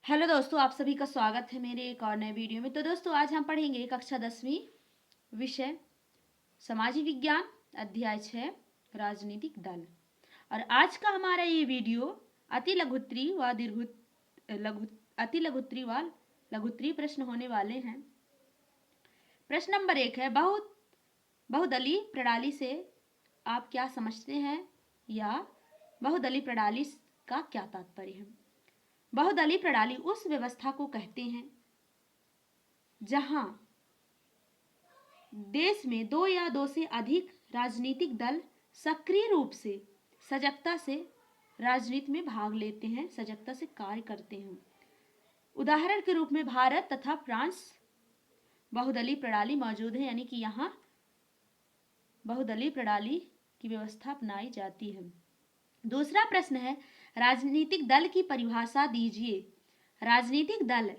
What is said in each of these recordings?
Hello दोस्तों, आप सभी का स्वागत है मेरे एक और नए वीडियो में। तो दोस्तों, आज हम पढ़ेंगे कक्षा 10वीं विषय सामाजिक विज्ञान अध्याय 6 राजनीतिक दल। और आज का हमारा ये वीडियो अति लघुत्तरी व अति लघुत्तरी व लघुत्तरी प्रश्न होने वाले हैं। प्रश्न नंबर 1 है, बहुदलीय प्रणाली से आप क्या समझते हैं या बहुदलीय प्रणाली का क्या तात्पर्य है। बहुदलीय प्रणाली उस व्यवस्था को कहते हैं जहां देश में दो या दो से अधिक राजनीतिक दल सक्रिय रूप से सजगता से राजनीति में भाग लेते हैं, सजगता से कार्य करते हैं। उदाहरण के रूप में भारत तथा फ्रांस बहुदलीय प्रणाली मौजूद है, यानी कि यहाँ बहुदलीय प्रणाली की व्यवस्था अपनाई जाती है। दूसरा प्रश्न है, राजनीतिक दल की परिभाषा दीजिए। राजनीतिक दल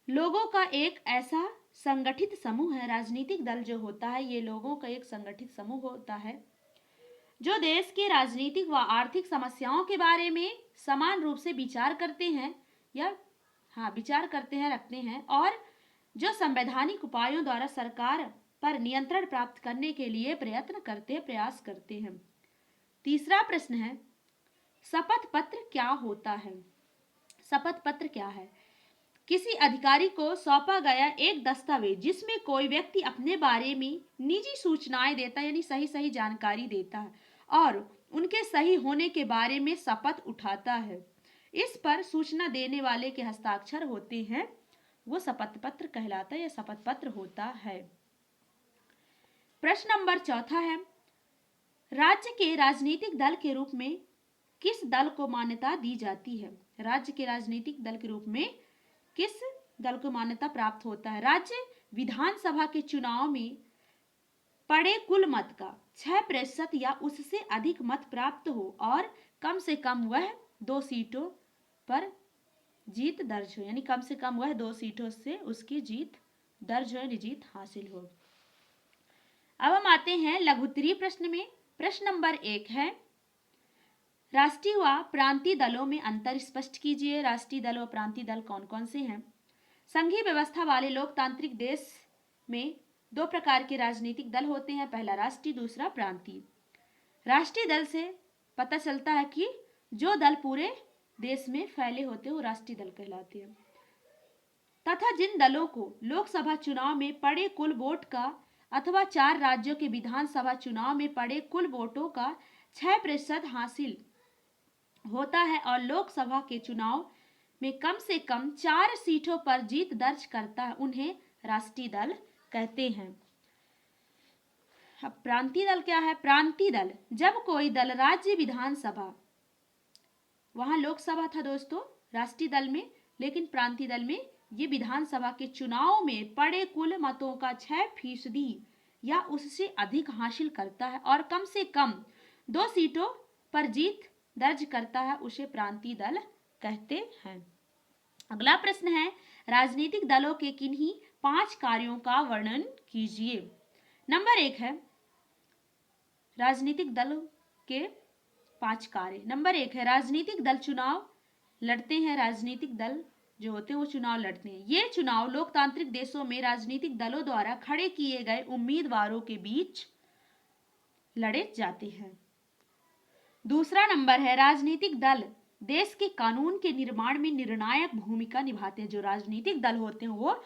लोगों का एक ऐसा संगठित समूह है। राजनीतिक दल जो होता है ये लोगों का एक संगठित समूह होता है जो देश के राजनीतिक व आर्थिक समस्याओं के बारे में समान रूप से विचार करते हैं रखते हैं और जो संवैधानिक उपायों द्वारा सरकार पर नियंत्रण प्राप्त करने के लिए प्रयास करते हैं। तीसरा प्रश्न है, शपथ पत्र क्या होता है। शपथ पत्र क्या है? किसी अधिकारी को सौंपा गया एक दस्तावेज जिसमें कोई व्यक्ति अपने बारे में निजी सूचनाएं देता है, यानी सही जानकारी देता है और उनके सही होने के बारे में शपथ उठाता है। इस पर सूचना देने वाले के हस्ताक्षर होते हैं, वो शपथ पत्र कहलाता है या शपथ पत्र होता है। प्रश्न नंबर 4 है, राज्य के राजनीतिक दल के रूप में किस दल को मान्यता दी जाती है। राज्य के राजनीतिक दल के रूप में किस दल को मान्यता प्राप्त होता है। राज्य विधानसभा के चुनाव में पड़े कुल मत का 6% या उससे अधिक मत प्राप्त हो और कम से कम वह 2 सीटों पर जीत दर्ज हो, यानी कम से कम वह 2 सीटों से उसकी जीत दर्ज हो, जीत हासिल हो। अब हम आते हैं लघुत्तरीय प्रश्न में। प्रश्न नंबर 1 है, राष्ट्रीय व प्रांतीय दलों में अंतर स्पष्ट कीजिए। राष्ट्रीय दल व प्रांतीय दल कौन कौन से हैं। संघीय व्यवस्था वाले लोकतांत्रिक देश में 2 प्रकार के राजनीतिक दल होते हैं, पहला राष्ट्रीय, दूसरा प्रांतीय। राष्ट्रीय दल से पता चलता है कि जो दल पूरे देश में फैले होते हैं वो राष्ट्रीय दल कहलाते हैं, तथा जिन दलों को लोकसभा चुनाव में पड़े कुल वोट का अथवा 4 राज्यों के विधानसभा चुनाव में पड़े कुल वोटों का 6% हासिल होता है और लोकसभा के चुनाव में कम से कम 4 सीटों पर जीत दर्ज करता है, उन्हें राष्ट्रीय दल कहते हैं। अब प्रांतीय दल क्या है। प्रांतीय दल, जब कोई दल राज्य विधानसभा, वहां लोकसभा था दोस्तों राष्ट्रीय दल में, लेकिन प्रांतीय दल में ये विधानसभा के चुनाव में पड़े कुल मतों का 6% या उससे अधिक हासिल करता है और कम से कम 2 सीटों पर जीत दर्ज करता है, उसे प्रांतीय दल कहते हैं। अगला प्रश्न है, राजनीतिक दलों के किन्हीं 5 कार्यों का वर्णन कीजिए। नंबर 1 है, राजनीतिक दलों के 5 कार्य। नंबर 1 है, राजनीतिक दल चुनाव लड़ते हैं। राजनीतिक दल जो होते हैं वो चुनाव लड़ते हैं। ये चुनाव लोकतांत्रिक देशों में राजनीतिक दलों द्वारा खड़े किए गए उम्मीदवारों के बीच लड़े जाते हैं। दूसरा नंबर है, राजनीतिक दल देश के कानून के निर्माण में निर्णायक भूमिका निभाते हैं। जो राजनीतिक दल होते हैं वो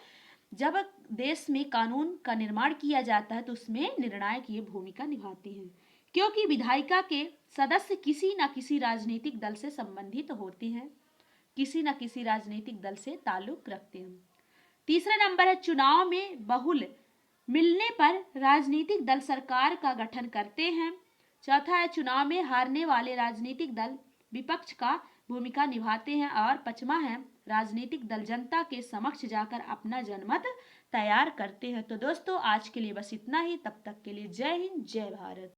जब देश में कानून का निर्माण किया जाता है तो उसमें निर्णायक ये भूमिका निभाते हैं, क्योंकि विधायिका के सदस्य किसी न किसी राजनीतिक दल से संबंधित होते हैं, किसी न किसी राजनीतिक दल से ताल्लुक रखते हैं। तीसरा नंबर है, चुनाव में बहुल मिलने पर राजनीतिक दल सरकार का गठन करते हैं। चौथा है, चुनाव में हारने वाले राजनीतिक दल विपक्ष का भूमिका निभाते हैं। और 5वां है, राजनीतिक दल जनता के समक्ष जाकर अपना जनमत तैयार करते हैं। तो दोस्तों आज के लिए बस इतना ही। तब तक के लिए जय हिंद, जय भारत।